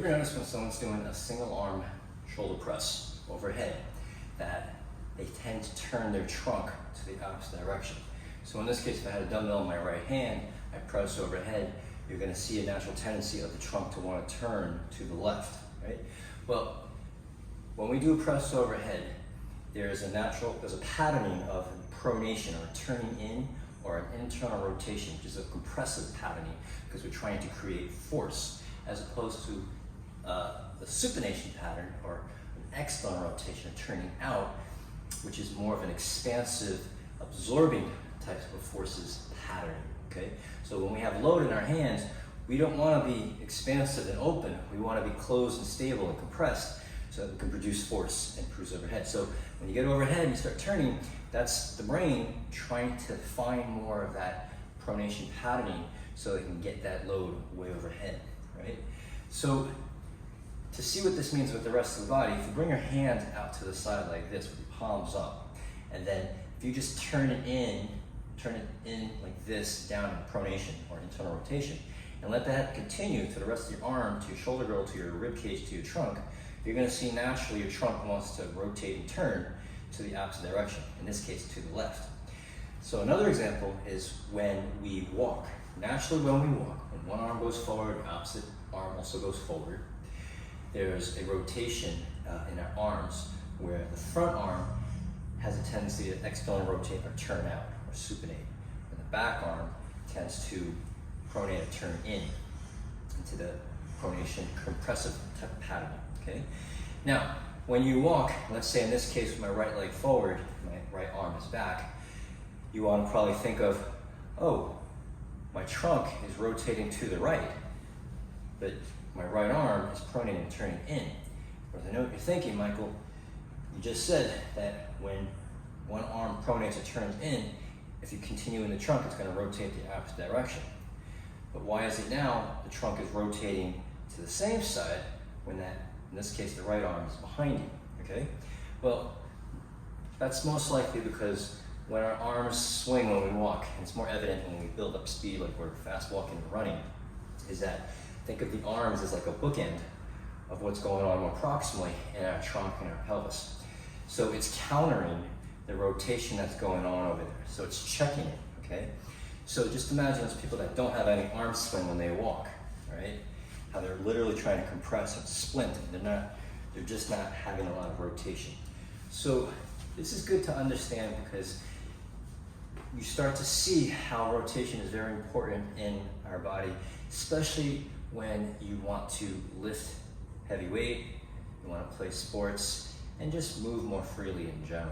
You ever notice when someone's doing a single arm shoulder press overhead that they tend to turn their trunk to the opposite direction? So in this case, if I had a dumbbell in my right hand, I press overhead, you're going to see a natural tendency of the trunk to want to turn to the left, right? Well, when we do a press overhead, there's a patterning of pronation or turning in or an internal rotation, which is a compressive patterning because we're trying to create force, as opposed to the supination pattern or an external rotation, or turning out, which is more of an expansive, absorbing type of forces pattern. Okay, so when we have load in our hands, we don't want to be expansive and open. We want to be closed and stable and compressed so that we can produce force and cruise overhead. So when you get overhead and you start turning, that's the brain trying to find more of that pronation patterning so it can get that load way overhead, right? So to see what this means with the rest of the body, if you bring your hand out to the side like this with your palms up, and then if you just turn it in like this down in pronation or internal rotation, and let that continue to the rest of your arm, to your shoulder girdle, to your rib cage, to your trunk, you're going to see naturally your trunk wants to rotate and turn to the opposite direction, in this case to the left. So another example is when we walk. Naturally when we walk, when one arm goes forward, the opposite arm also goes forward, there's a rotation in our arms where the front arm has a tendency to externally rotate or turn out or supinate, and the back arm tends to pronate or turn in into the pronation compressive type of pattern. Okay. Now, when you walk, let's say in this case with my right leg forward, my right arm is back, you want to probably think of, oh, my trunk is rotating to the right, but my right arm is pronating and turning in. But I know what you're thinking, Michael. You just said that when one arm pronates or turns in, if you continue in the trunk, it's going to rotate the opposite direction. But why is it now the trunk is rotating to the same side when that, in this case, the right arm is behind you, okay? Well, that's most likely because when our arms swing when we walk, and it's more evident when we build up speed, like we're fast walking and running, is that think of the arms as like a bookend of what's going on more proximally in our trunk and our pelvis. So it's countering the rotation that's going on over there. So it's checking it, okay? So just imagine those people that don't have any arm swing when they walk, right? How they're literally trying to compress and splint, and they're just not having a lot of rotation. So this is good to understand because you start to see how rotation is very important in our body, especially when you want to lift heavy weight, you want to play sports, and just move more freely in general.